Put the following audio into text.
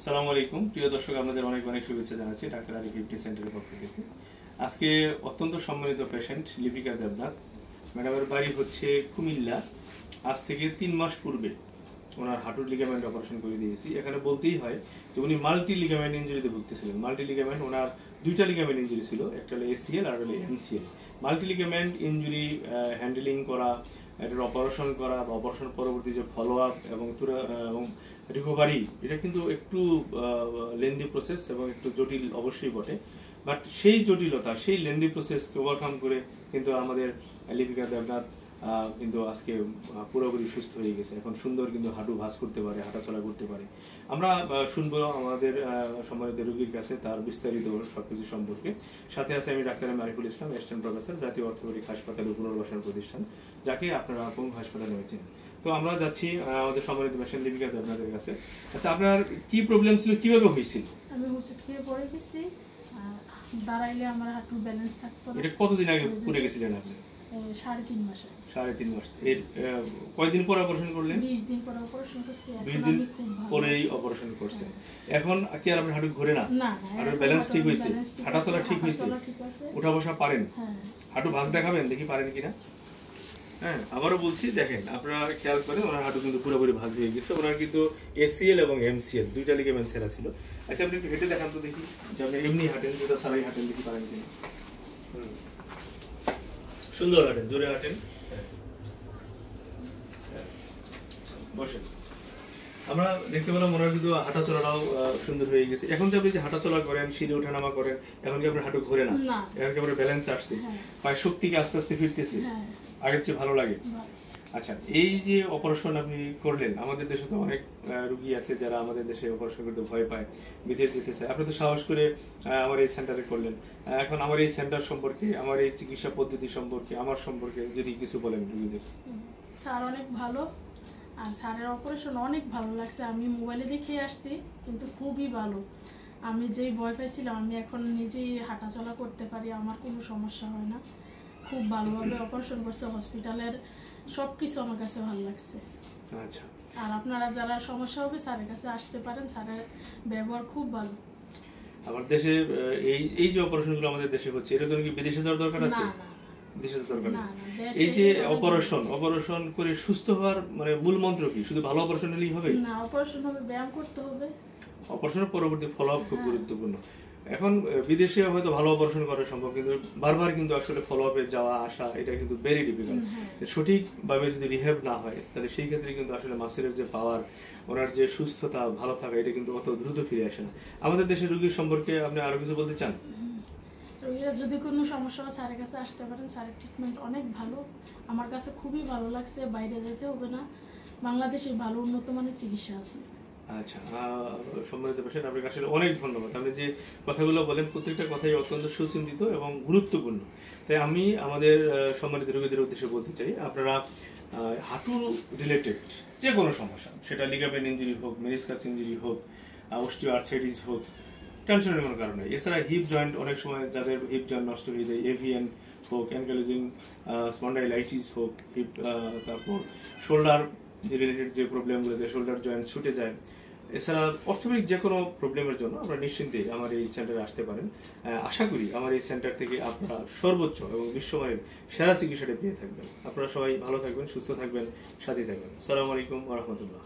আসসালামু আলাইকুম প্রিয় দর্শক, আপনাদের অনেক অনেক শুভেচ্ছা জানাচ্ছি ডাক্তার আরিফ ফিফটি সেন্টারের পক্ষ থেকে। আজকে অত্যন্ত সম্মানিত পেশেন্ট লিপিকা দেবনাথ ম্যাডামের বাড়ি হচ্ছে কুমিল্লা। আজ থেকে 3 মাস পূর্বে ওনার হাঁটুর লিগামেন্ট অপারেশন করে দিয়েছি। এখানে বলতেই হয় যে উনি মাল্টি লিগামেন্ট ইনজুরিতে ভুগতেছিলেন। মাল্টি লিগামেন্ট ওনার 2টা লিগামেন্ট ইনজুরি ছিল, একটা হলো এসিএল আর হলো MCL. Multi ligament injury handling করা, এটার অপারেশন করা বা অপারেশন পরবর্তী যে ফলো আপ এবং রিকভারি, এটা কিন্তু একটু লেন্দি প্রসেস এবং একটু জটিল অবশ্যই বটে। বাট সেই জটিলতা, সেই লেন্দি প্রসেসকে ওভারকাম করে কিন্তু আমাদের লিপিকা দেবনাথ কিন্তু আজকে পুরোপুরি সুস্থ হয়ে গেছে। এখন সুন্দর কিন্তু হাঁটু ভাঁজ করতে পারে, হাঁটাচলা করতে পারে। আমরা শুনবো আমাদের সম্মানিত রোগীর কাছে তার বিস্তারিত সবকিছু সম্পর্কে। সাথে আছে আমি doctor Ariful Islam, assistant professor, জাতীয় অর্থোপেডিক হাসপাতাল ও পুনর্বাসন প্রতিষ্ঠান, যাকে আপনারা পঙ্গু হাসপাতাল হয়েছেন। তো আমরা যাচ্ছি আমাদের সম্মানিত পেশেন্ট লিপিকা দেবনাথের কাছে। আচ্ছা, আপনার কি প্রবলেম ছিল, কিভাবে হয়েছিল? আমি হোঁচট খেয়ে পড়ে গেছি, দাঁড়াইলে আমার হাঁটুর ব্যালেন্স থাকতো না। এটা কতদিন আগে পড়ে গেছিলেন আপনি? 3.5 মাসে। 3.5 মাস। এর কয়দিন পর অপারেশন করলেন? 20 দিন পর অপারেশন করছি। 20 দিন পরেই অপারেশন করছেন। এখন কি আর আপনার হাঁটু ঘোরে না? না, আর ব্যালেন্স ঠিক হয়েছে? হাঁটাচলা ঠিক হয়েছে? উঠা বসা পারেন? হ্যাঁ। হাঁটু ভাঁজ দেখাবেন, দেখি পারেন কিনা। হ্যাঁ, আবারও বলছি, দেখেন আপনারা খেয়াল করেন, ওনার হাঁটু কিন্তু পুরোপুরি ভাঁজ হয়ে গেছে। ওনার কিন্তু এসিএল এবং এমসিএল 2টা লিগামেন্ট ছেঁড়া ছিল। আচ্ছা, আপনি একটু হেঁটে দেখান তো দেখি, যে আপনি এমনি হাঁটেন, যেটা সারাই হাঁটেন, দেখি পারেন কিনা। সুন্দর হাঁটেন, জোরে হাঁটেন। বসেন। আমরা দেখতে পেলাম ওনার কিন্তু হাঁটা চলাটাও সুন্দর হয়ে গেছে। এখন যে আপনি যে হাঁটা চলা করেন, সিঁড়ি ওঠানামা করেন, এখন কি আপনার হাঁটু ঘোরে না? এখন কি আপনার ব্যালেন্স আসছে? পায়ের শক্তি কি আস্তে আস্তে ফিরতেছে? আগের চেয়ে ভালো লাগে? আচ্ছা, এই যে অপারেশন আপনি করলেন, আমাদের দেশে তো অনেক রুগী আছে যারা আমাদের দেশে অপারেশন করতে ভয় পায়, বিদেশ যেতে চায়। আপনি তো সাহস করে আমার এই সেন্টারে করলেন। এখন আমার এই সেন্টার সম্পর্কে, আমার এই চিকিৎসা পদ্ধতি সম্পর্কে, আমার সম্পর্কে যদি কিছু বলেন রুগীদের। স্যার অনেক ভালো, আর স্যারের অপারেশন অনেক ভালো লাগছে। আমি মোবাইলে দেখে আসছি, কিন্তু খুবই ভালো। আমি যেই ভয় পাইছিলাম, আমি এখন নিজেই হাঁটাচলা করতে পারি, আমার কোনো সমস্যা হয় না। খুব ভালোভাবে অপারেশন করছে, হসপিটালের সবকিছু আমার কাছে ভালো লাগছে। আচ্ছা, আর আপনারা যারা সমস্যা হবে স্যারের কাছে আসতে পারেন, স্যারের ব্যবহার খুব ভালো। আমার দেশে এই যে অপারেশনগুলো আমাদের দেশে হচ্ছে, এর জন্য কি বিদেশে যাওয়ার দরকার আছে? বিদেশে দরকার নেই। এই যে অপারেশন করে সুস্থ হওয়ার মানে মূল মন্ত্র কি? শুধু ভালো অপারেশন হলেই হবে না, অপারেশন হবে, ব্যায়াম করতে হবে। অপারেশনের পরবর্তী ফলো আপ খুব গুরুত্বপূর্ণ। এখন বিদেশে হয়তো ভালো অপারেশন করা সম্ভব, কিন্তু বারবার কিন্তু আসলে ফলো আপে যাওয়া আসা, এটা কিন্তু ভেরি ডিফিকাল্ট। সঠিকভাবে যদি রিহ্যাব না হয়, তাহলে সেই ক্ষেত্রে কিন্তু আসলে মাসেলের যে পাওয়ার, ওনার যে সুস্থতা, ভালো থাকা, এটা কিন্তু অত দ্রুত ফিরে আসে না। আমাদের দেশের রোগীর সম্পর্কে আপনি আরো কিছু বলতে চান? রোগীরা যদি কোনো সমস্যা হয় স্যারের কাছে আসতে পারেন, স্যারের ট্রিটমেন্ট অনেক ভালো। আমার কাছে খুবই ভালো লাগছে, বাইরে যেতে হবে না, বাংলাদেশে ভালো উন্নত মানের চিকিৎসা আছে। আচ্ছা, সম্মানিত পেশেন্ট, আপনাকে আসলে অনেক ধন্যবাদ। আপনি যে কথাগুলো বলেন, প্রত্যেকটা কথাই অত্যন্ত সুচিন্তিত এবং গুরুত্বপূর্ণ। তাই আমি আমাদের সম্মানিত রোগীদের উদ্দেশ্যে বলতে চাই, আপনারা হাঁটু রিলেটেড যে কোনো সমস্যা, সেটা লিগামেন্ট ইঞ্জুরি হোক, মেনিসকাস ইঞ্জুরি হোক, অস্টিওআর্থ্রাইটিস হোক, টেনশনের কোনো কারণে। এছাড়া হিপ জয়েন্ট, অনেক সময় যাদের হিপ জয়েন্ট নষ্ট হয়ে যায়, এভিএন হোক, অ্যানকাইলোজিং স্পন্ডাইলাইটিস হোক, হিপ, তারপর শোল্ডার রিলেটেড যে প্রবলেমগুলো, যে শোল্ডার জয়েন্ট ছুটে যায়, এছাড়া অর্থোপেডিক যে কোনো প্রবলেমের জন্য আপনারা নিশ্চিন্তে আমার এই সেন্টারে আসতে পারেন। আশা করি আমার এই সেন্টার থেকে আপনারা সর্বোচ্চ এবং বিশ্বমানের সেরা চিকিৎসাটা পেয়ে থাকবেন। আপনারা সবাই ভালো থাকবেন, সুস্থ থাকবেন, সাথে থাকবেন। আসসালামু আলাইকুম ওয়া রাহমাতুল্লাহ।